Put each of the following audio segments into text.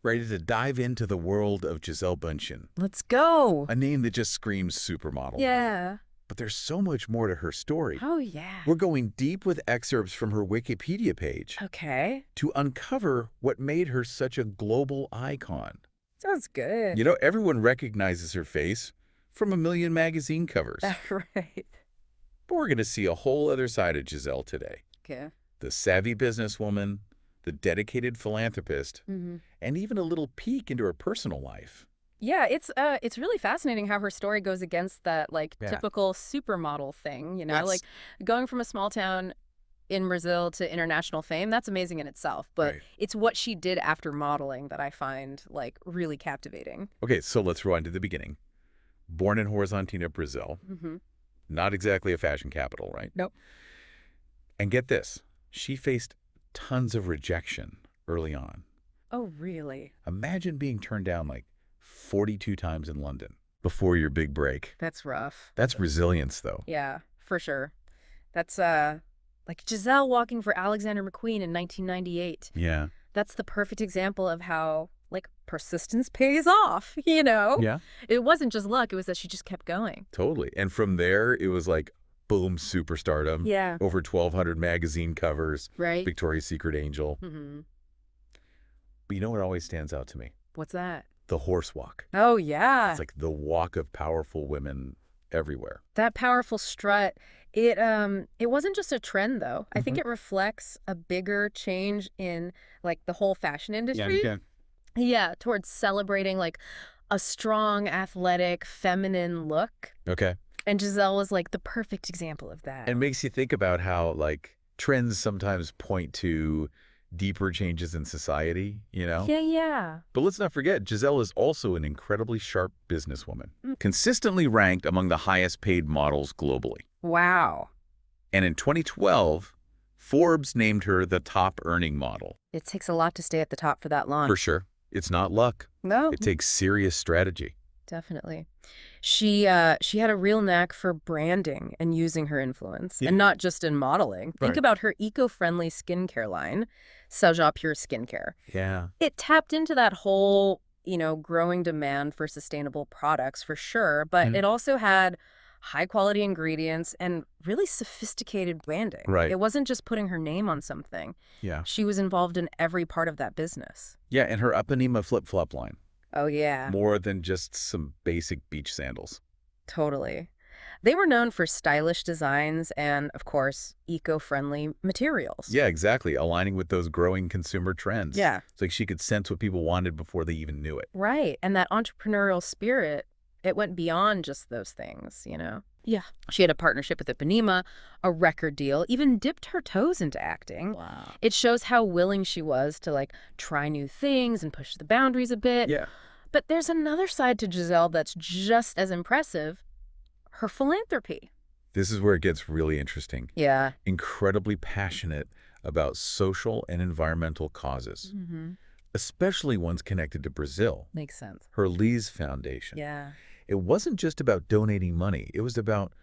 Ready to dive into the world of Gisele Bündchen, Let's go. a name that just screams supermodel. Yeah. But there's so much more to her story. Oh, yeah. We're going deep with excerpts from her Wikipedia page Okay. to uncover what made her such a global icon. Sounds good. Everyone recognizes her face from a million magazine covers. Right. But we're going to see a whole other side of Gisele today. Okay. The savvy businesswoman, the dedicated philanthropist, and even a little peek into her personal life. Yeah, it's really fascinating how her story goes against that Yeah. typical supermodel thing, That's like going from a small town in Brazil to international fame. That's amazing in itself, but right. it's what she did after modeling that I find really captivating. Okay, so let's rewind to the beginning. Born in Horizontina, Brazil. Not exactly a fashion capital, right? Nope. And get this, she faced tons of rejection early on. Oh, really? Imagine being turned down like 42 times in London before your big break. That's rough. That's resilience, though. Yeah, for sure. That's like Gisele walking for Alexander McQueen in 1998. Yeah. That's the perfect example of how persistence pays off, you know? Yeah, It wasn't just luck, it was that she just kept going. totally. And from there, it was like, boom, superstardom. Yeah. Over 1,200 magazine covers. Right? Victoria's Secret angel. Mm-hmm. But you know what always stands out to me? What's that? The horse walk. Oh, yeah. It's like the walk of powerful women everywhere. That powerful strut. It wasn't just a trend, though. I think it reflects a bigger change in the whole fashion industry. Yeah, towards celebrating a strong, athletic, feminine look. Okay. And Gisele was the perfect example of that. And it makes you think about how trends sometimes point to deeper changes in society, Yeah. But let's not forget, Gisele is also an incredibly sharp businesswoman, consistently ranked among the highest paid models globally. Wow. And in 2012, Forbes named her the top earning model. It takes a lot to stay at the top for that long. For sure. It's not luck. No. It takes serious strategy. Definitely. She had a real knack for branding and using her influence, and not just in modeling. Think about her eco-friendly skincare line, Saja Pure Skincare. Yeah. It tapped into that whole, growing demand for sustainable products for sure, but it also had high-quality ingredients and really sophisticated branding. Right. It wasn't just putting her name on something. Yeah. She was involved in every part of that business. Yeah, and her Ipanema flip-flop line. Oh, yeah. More than just some basic beach sandals. Totally. They were known for stylish designs and, of course, eco-friendly materials. Yeah, exactly. Aligning with those growing consumer trends. Yeah. It's like she could sense what people wanted before they even knew it. Right. And that entrepreneurial spirit, it went beyond just those things, Yeah. She had a partnership with Ipanema, a record deal, even dipped her toes into acting. Wow. It shows how willing she was to, try new things and push the boundaries a bit. Yeah. But there's another side to Gisele that's just as impressive, her philanthropy. This is where it gets really interesting. Yeah. Incredibly passionate about social and environmental causes, especially ones connected to Brazil. Makes sense. Her Lee's Foundation. Yeah. It wasn't just about donating money. It was about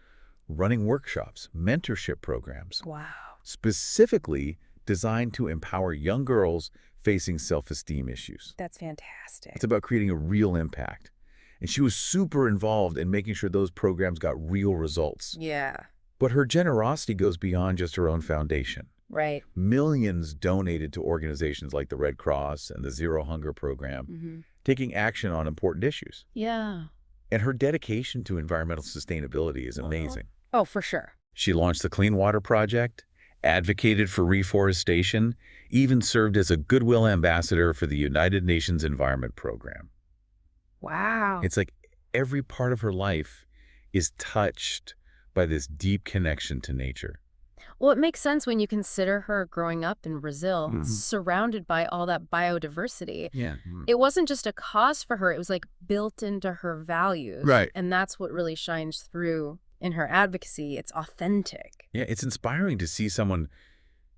running workshops, mentorship programs, Wow. specifically designed to empower young girls facing self-esteem issues. That's fantastic. It's about creating a real impact. And she was super involved in making sure those programs got real results. Yeah. But her generosity goes beyond just her own foundation. Right. Millions donated to organizations like the Red Cross and the Zero Hunger Program, taking action on important issues. Yeah. And her dedication to environmental sustainability is amazing. Oh, for sure. She launched the Clean Water Project, advocated for reforestation, even served as a goodwill ambassador for the United Nations Environment Program. Wow. It's like every part of her life is touched by this deep connection to nature. Well, it makes sense when you consider her growing up in Brazil, surrounded by all that biodiversity. Yeah. It wasn't just a cause for her, it was built into her values. Right. And that's what really shines through in her advocacy. It's authentic. Yeah, it's inspiring to see someone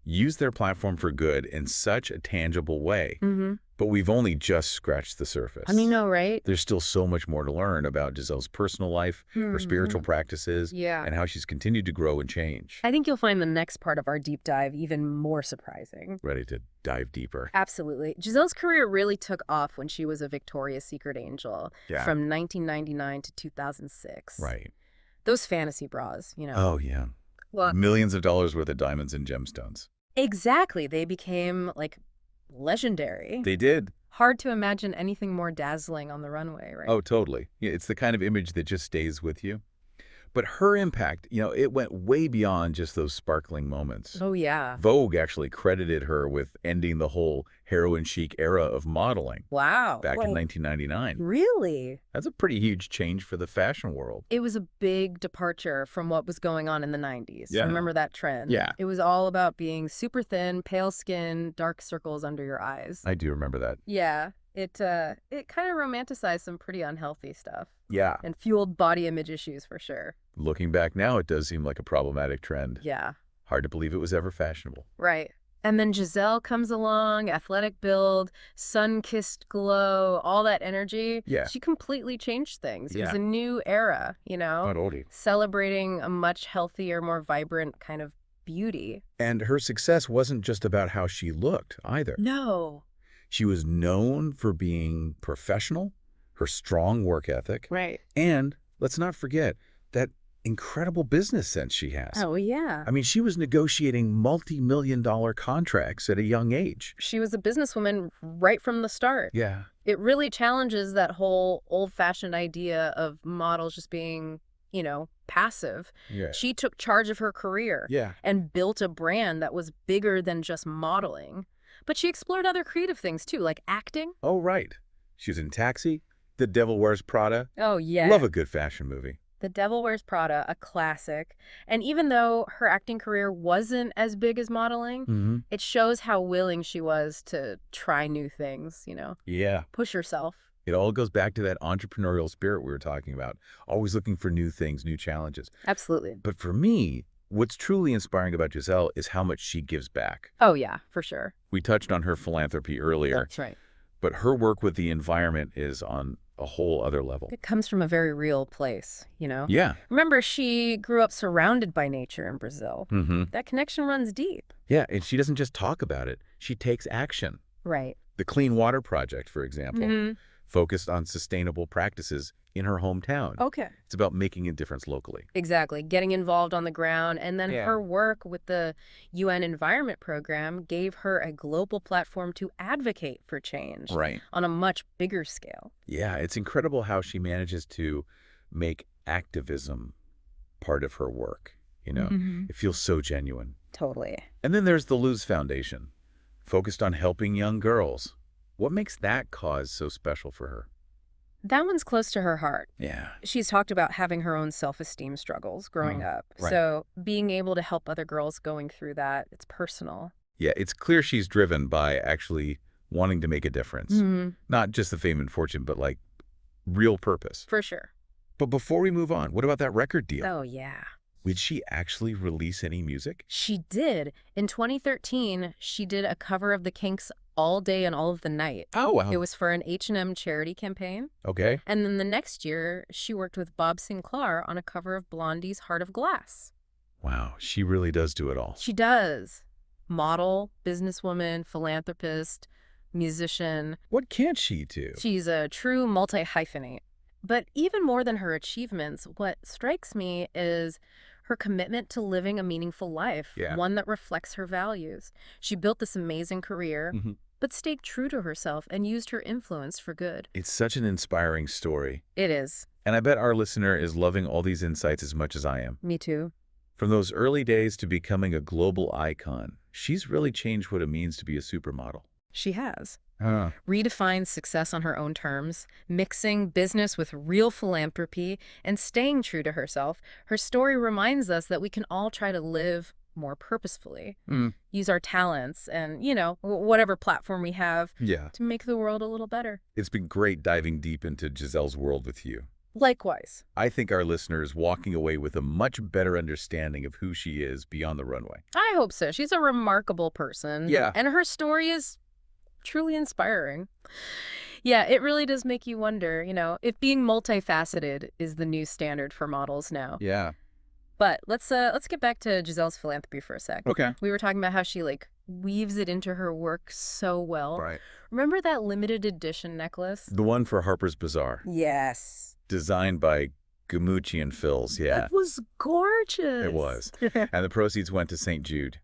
use their platform for good in such a tangible way. But we've only just scratched the surface. I mean, no, right? There's still so much more to learn about Giselle's personal life, her spiritual practices, and how she's continued to grow and change. I think you'll find the next part of our deep dive even more surprising. Ready to dive deeper. Absolutely. Giselle's career really took off when she was a Victoria's Secret angel from 1999 to 2006. Right. Those fantasy bras, Oh, yeah. Well, millions of dollars worth of diamonds and gemstones. Exactly. They became, legendary. They did. Hard to imagine anything more dazzling on the runway, right? Oh, totally. Yeah, it's the kind of image that just stays with you. But her impact, it went way beyond just those sparkling moments. Oh, yeah. Vogue actually credited her with ending the whole heroin chic era of modeling. Wow. Back in 1999. Really? That's a pretty huge change for the fashion world. It was a big departure from what was going on in the 90s. Yeah. I remember that trend. Yeah. It was all about being super thin, pale skin, dark circles under your eyes. I do remember that. Yeah. It kind of romanticized some pretty unhealthy stuff. Yeah. And fueled body image issues for sure. Looking back now, it does seem like a problematic trend. Yeah. Hard to believe it was ever fashionable. Right. And then Gisele comes along, athletic build, sun-kissed glow, all that energy. Yeah. She completely changed things. It Yeah. was a new era, celebrating a much healthier, more vibrant kind of beauty. And her success wasn't just about how she looked either. No. She was known for being professional, her strong work ethic, Right. and let's not forget that incredible business sense she has. Oh, yeah. I mean, she was negotiating multi-million-dollar contracts at a young age. She was a businesswoman right from the start. Yeah. It really challenges that whole old-fashioned idea of models just being, passive. Yeah. She took charge of her career and built a brand that was bigger than just modeling. But she explored other creative things, too, like acting. Oh, right. She was in Taxi, The Devil Wears Prada. Oh, yeah. Love a good fashion movie. The Devil Wears Prada, a classic. And even though her acting career wasn't as big as modeling, it shows how willing she was to try new things, Yeah. push herself. It all goes back to that entrepreneurial spirit we were talking about, always looking for new things, new challenges. Absolutely. But for me, what's truly inspiring about Gisele is how much she gives back. Oh, yeah, for sure. We touched on her philanthropy earlier. That's right. But her work with the environment is on a whole other level. It comes from a very real place, Yeah. Remember, she grew up surrounded by nature in Brazil. That connection runs deep. Yeah, and she doesn't just talk about it. She takes action. Right. The Clean Water Project, for example, focused on sustainable practices in her hometown. Okay. It's about making a difference locally. Exactly. Getting involved on the ground. And then her work with the UN Environment Program gave her a global platform to advocate for change on a much bigger scale. Yeah, it's incredible how she manages to make activism part of her work. It feels so genuine. Totally. And then there's the Luz Foundation, focused on helping young girls. What makes that cause so special for her? That one's close to her heart. Yeah. She's talked about having her own self-esteem struggles growing up. Right. So being able to help other girls going through that, it's personal. Yeah, it's clear she's driven by actually wanting to make a difference. Not just the fame and fortune, but real purpose. For sure. But before we move on, what about that record deal? Oh, yeah. Did she actually release any music? She did. In 2013, she did a cover of the Kinks' All Day and All of the Night. Oh, wow. It was for an H&M charity campaign. Okay. And then the next year, she worked with Bob Sinclair on a cover of Blondie's Heart of Glass. Wow, she really does do it all. She does. Model, businesswoman, philanthropist, musician. What can't she do? She's a true multi-hyphenate. But even more than her achievements, what strikes me is her commitment to living a meaningful life, one that reflects her values. She built this amazing career, but stayed true to herself and used her influence for good. It's such an inspiring story. It is. And I bet our listener is loving all these insights as much as I am. Me too. From those early days to becoming a global icon, she's really changed what it means to be a supermodel. She has. Redefined success on her own terms, mixing business with real philanthropy, and staying true to herself. Her story reminds us that we can all try to live more purposefully, use our talents and, whatever platform we have to make the world a little better. It's been great diving deep into Gisele's world with you. Likewise. I think our listeners walking away with a much better understanding of who she is beyond the runway. I hope so. She's a remarkable person. Yeah. And her story is Truly inspiring. Yeah, it really does make you wonder, if being multifaceted is the new standard for models now. Yeah. But let's get back to Giselle's philanthropy for a sec. Okay. We were talking about how she weaves it into her work so well. Right. Remember that limited edition necklace? The one for Harper's Bazaar. Yes. Designed by Gamucci and Fills, yeah. That was gorgeous. It was. And the proceeds went to St. Jude.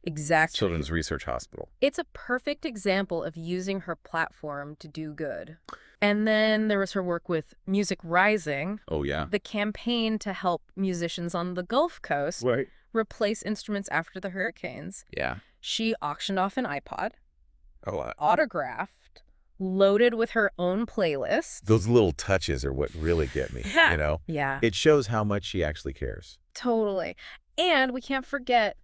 Exactly. Children's Research Hospital. It's a perfect example of using her platform to do good. And then there was her work with Music Rising. Oh, yeah. The campaign to help musicians on the Gulf Coast replace instruments after the hurricanes. Yeah. She auctioned off an iPod, Oh, autographed, loaded with her own playlist. those little touches are what really get me, Yeah. It shows how much she actually cares. Totally. And we can't forget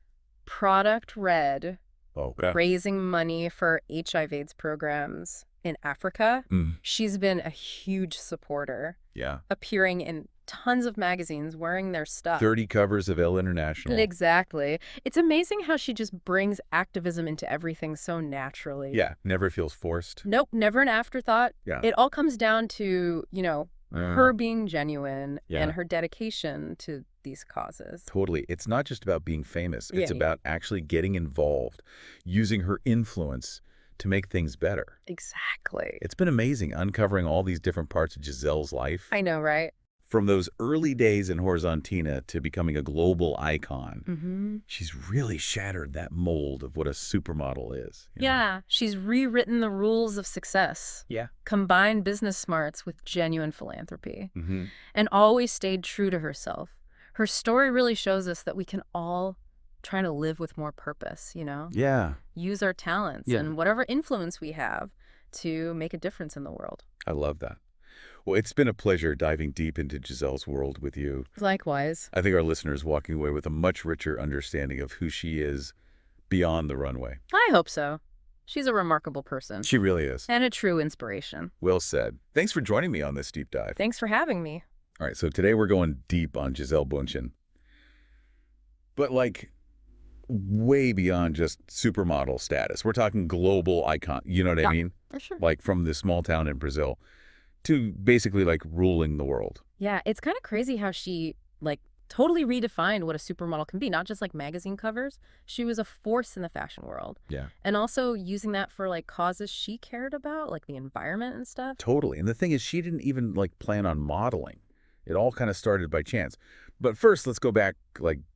Product Red, Oh, yeah. raising money for HIV/AIDS programs in Africa. Mm. She's been a huge supporter, Yeah. appearing in tons of magazines, wearing their stuff. 30 covers of Elle International. Exactly. It's amazing how she just brings activism into everything so naturally. Yeah. Never feels forced. Nope, never an afterthought. Yeah. It all comes down to, her being genuine Yeah. and her dedication to these causes. Totally. It's not just about being famous. It's Yeah. about actually getting involved, using her influence to make things better. Exactly. It's been amazing uncovering all these different parts of Giselle's life. I know, right? From those early days in Horizontina to becoming a global icon, Mm-hmm. she's really shattered that mold of what a supermodel is. Yeah, she's rewritten the rules of success. Yeah. Combined business smarts with genuine philanthropy. Mm-hmm. And always stayed true to herself. Her story really shows us that we can all try to live with more purpose, Yeah. Use our talents and whatever influence we have to make a difference in the world. I love that. Well, it's been a pleasure diving deep into Giselle's world with you. Likewise. I think our listeners walking away with a much richer understanding of who she is beyond the runway. I hope so. She's a remarkable person. She really is. And a true inspiration. Well said. Thanks for joining me on this deep dive. Thanks for having me. All right, so today we're going deep on Gisele Bündchen. But way beyond just supermodel status. We're talking global icon, you know what I mean? For sure. Like from this small town in Brazil to basically ruling the world. Yeah, it's kind of crazy how she totally redefined what a supermodel can be, not just magazine covers. She was a force in the fashion world. Yeah. And also using that for causes she cared about, like the environment and stuff. Totally. And the thing is, she didn't even plan on modeling. It all kind of started by chance. But first, let's go back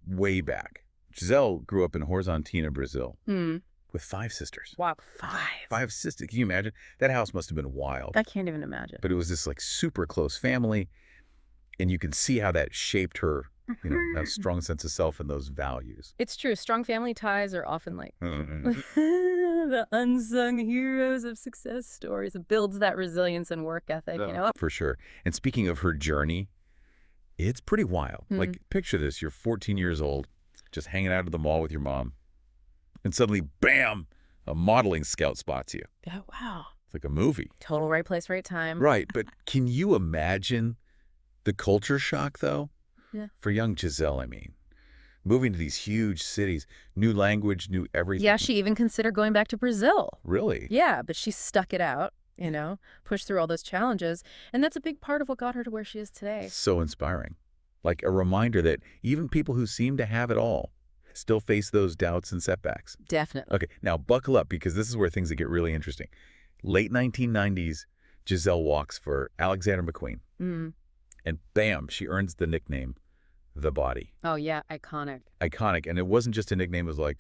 way back. Gisele grew up in Horizontina, Brazil, with 5 sisters. Wow, 5. 5 sisters. Can you imagine? That house must have been wild. I can't even imagine. But it was this super close family, and you can see how that shaped her, that strong sense of self and those values. It's true. Strong family ties are often the unsung heroes of success stories. It builds that resilience and work ethic, For sure. And speaking of her journey, it's pretty wild. Picture this. You're 14 years old, just hanging out at the mall with your mom, and suddenly, bam, a modeling scout spots you. Oh, wow. It's like a movie. Total right place, right time. Right. But can you imagine the culture shock, though? Yeah. For young Gisele, I mean. Moving to these huge cities, new language, new everything. Yeah, she even considered going back to Brazil. Really? Yeah, but she stuck it out, pushed through all those challenges. And that's a big part of what got her to where she is today. So inspiring. Like a reminder that even people who seem to have it all still face those doubts and setbacks. Definitely. Okay, now buckle up because this is where things get really interesting. Late 1990s, Gisele walks for Alexander McQueen. And bam, she earns the nickname, The Body. Oh, yeah, iconic. Iconic. And it wasn't just a nickname, it was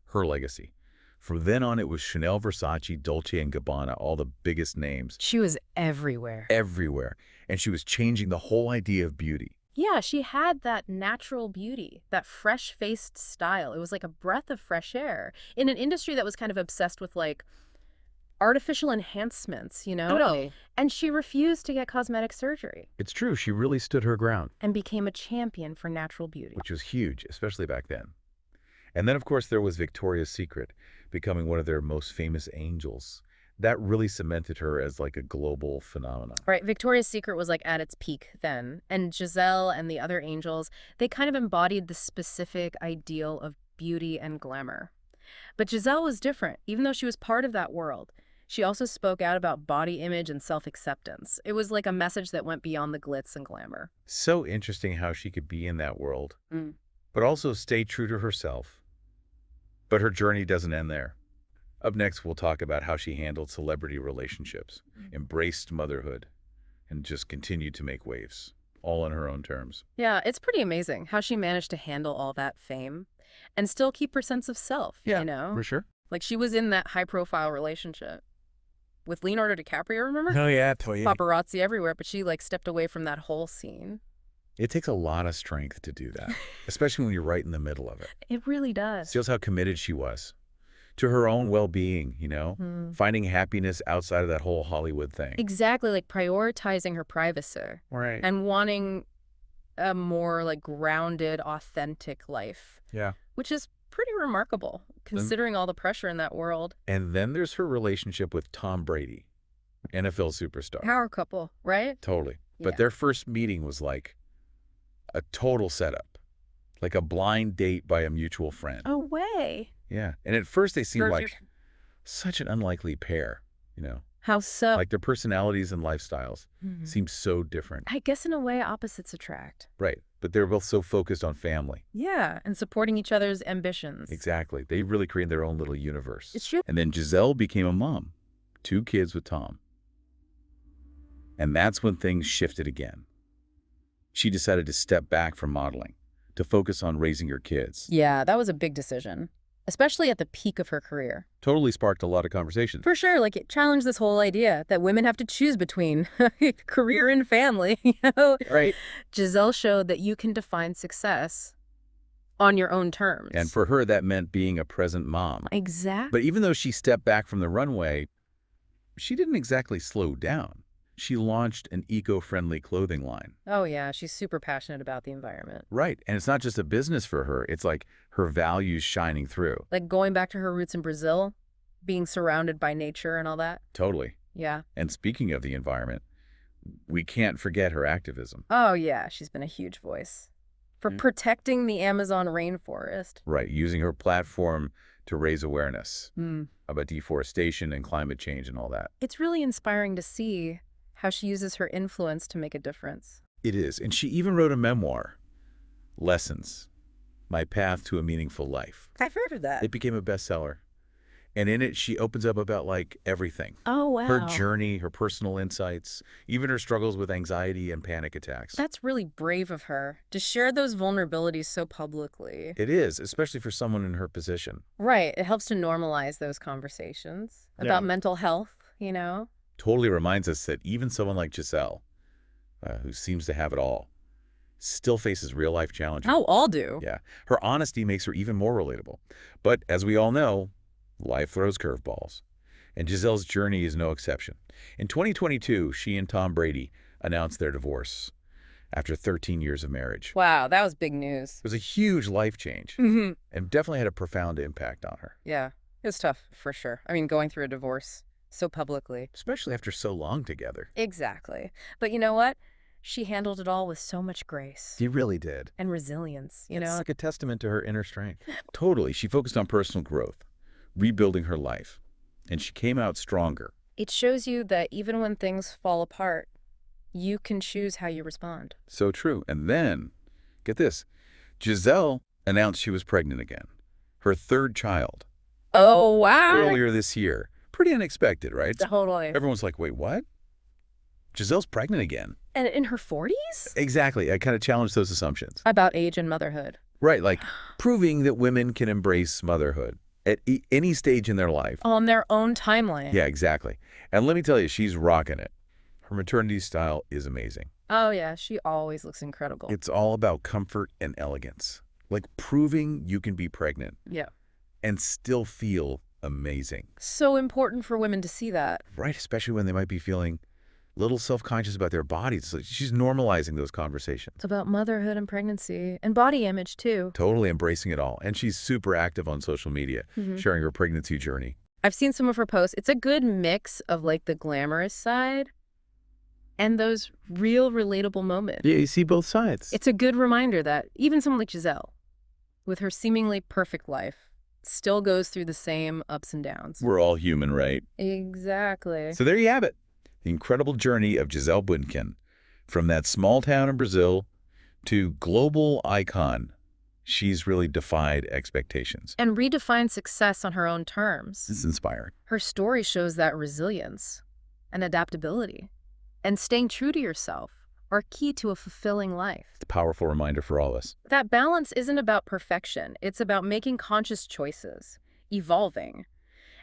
her legacy. From then on, it was Chanel, Versace, Dolce & Gabbana, all the biggest names. She was everywhere. Everywhere. And she was changing the whole idea of beauty. Yeah, she had that natural beauty, that fresh-faced style. It was like a breath of fresh air in an industry that was kind of obsessed with artificial enhancements, Totally. And she refused to get cosmetic surgery. It's true. She really stood her ground. And became a champion for natural beauty. Which was huge, especially back then. And then, of course, there was Victoria's Secret, becoming one of their most famous angels. That really cemented her as a global phenomenon. Right. Victoria's Secret was at its peak then. And Gisele and the other angels, they kind of embodied the specific ideal of beauty and glamour. But Gisele was different. Even though she was part of that world, She also spoke out about body image and self-acceptance. It was like a message that went beyond the glitz and glamour. So interesting how she could be in that world, Mm. but also stay true to herself. But her journey doesn't end there. Up next, we'll talk about how she handled celebrity relationships, embraced motherhood, and just continued to make waves, all on her own terms. Yeah, it's pretty amazing how she managed to handle all that fame and still keep her sense of self, Yeah, you know? for sure. Like she was in that high-profile relationship with Leonardo DiCaprio, remember? Oh, yeah, totally. Paparazzi everywhere, but she like stepped away from that whole scene. It takes a lot of strength to do that, especially when you're right in the middle of it. It really does. Shows how committed she was to her own well-being, finding happiness outside of that whole Hollywood thing. Exactly, like prioritizing her privacy Right. and wanting a more like grounded, authentic life. Yeah. Which is pretty remarkable considering all the pressure in that world. And then there's her relationship with Tom Brady, NFL superstar. Power couple, right? Totally. But Yeah. their first meeting was like a total setup, like a blind date by a mutual friend. Oh, way. Yeah. And at first they seemed First like you- such an unlikely pair, How so? like their personalities and lifestyles Mhm. seem so different. I guess in a way opposites attract. Right. But they're both so focused on family. Yeah, and supporting each other's ambitions. Exactly. They really created their own little universe. It's true. And then Gisele became a mom, 2 kids with Tom. And that's when things shifted again. She decided to step back from modeling, to focus on raising her kids. Yeah, that was a big decision, especially at the peak of her career. Totally sparked a lot of conversations. For sure, like it challenged this whole idea that women have to choose between career and family. Right. Gisele showed that you can define success on your own terms. And for her, that meant being a present mom. Exactly. But even though she stepped back from the runway, she didn't exactly slow down. She launched an eco-friendly clothing line. Oh yeah, she's super passionate about the environment. Right. And it's not just a business for her. It's like her values shining through. Like going back to her roots in Brazil, being surrounded by nature and all that. Totally. Yeah. And speaking of the environment, we can't forget her activism. Oh yeah, she's been a huge voice for Mm. protecting the Amazon rainforest. Right. Using her platform to raise awareness Mm. about deforestation and climate change and all that. It's really inspiring to see how she uses her influence to make a difference. It is. And she even wrote a memoir, Lessons, My Path to a Meaningful Life. I've heard of that. It became a bestseller. And in it, she opens up about like everything. Oh, wow. Her journey, her personal insights, even her struggles with anxiety and panic attacks. That's really brave of her to share those vulnerabilities so publicly. It is, especially for someone in her position. Right. It helps to normalize those conversations about mental health, you know? Totally reminds us that even someone like Gisele, who seems to have it all, still faces real-life challenges. Oh, all do. Yeah. Her honesty makes her even more relatable. But as we all know, life throws curveballs. And Gisele's journey is no exception. In 2022, she and Tom Brady announced their divorce after 13 years of marriage. Wow, that was big news. It was a huge life change Mm-hmm. and definitely had a profound impact on her, Yeah, it was tough, for sure. I mean, going through a divorce so publicly. especially after so long together. Exactly. But you know what? She handled it all with so much grace She really did. and resilience, you It's know? like a testament to her inner strength. Totally. She focused on personal growth, rebuilding her life, and she came out stronger. It shows you that even when things fall apart, you can choose how you respond. So true. And then, get this, Gisele announced she was pregnant again, her 3rd child, Oh, wow. earlier this year. Pretty unexpected, right? Totally. Everyone's like, wait, what? Gisele's pregnant again. And in her 40s? Exactly. I kind of challenged those assumptions. About age and motherhood. Right, like proving that women can embrace motherhood at any stage in their life. On their own timeline. Yeah, exactly. And let me tell you, she's rocking it. Her maternity style is amazing. Oh, yeah. She always looks incredible. It's all about comfort and elegance, like proving you can be pregnant Yeah. and still feel amazing. So important for women to see that. Right, especially when they might be feeling a little self-conscious about their bodies. So she's normalizing those conversations. It's about motherhood and pregnancy and body image, too. Totally embracing it all. And she's super active on social media, sharing her pregnancy journey. I've seen some of her posts. It's a good mix of like the glamorous side and those real relatable moments. Yeah, you see both sides. It's a good reminder that even someone like Gisele, with her seemingly perfect life, still goes through the same ups and downs. We're all human, right? Exactly. So there you have it. The incredible journey of Gisele Bündchen. From that small town in Brazil to global icon. She's really defied expectations. And redefined success on her own terms. This is inspiring. Her story shows that resilience and adaptability and staying true to yourself are key to a fulfilling life. It's a powerful reminder for all of us. That balance isn't about perfection. It's about making conscious choices, evolving,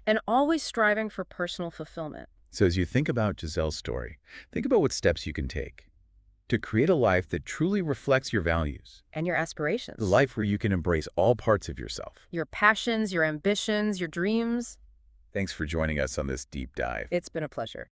and always striving for personal fulfillment. So as you think about Gisele's story, think about what steps you can take to create a life that truly reflects your values. And your aspirations. A life where you can embrace all parts of yourself. Your passions, your ambitions, your dreams. Thanks for joining us on this deep dive. It's been a pleasure.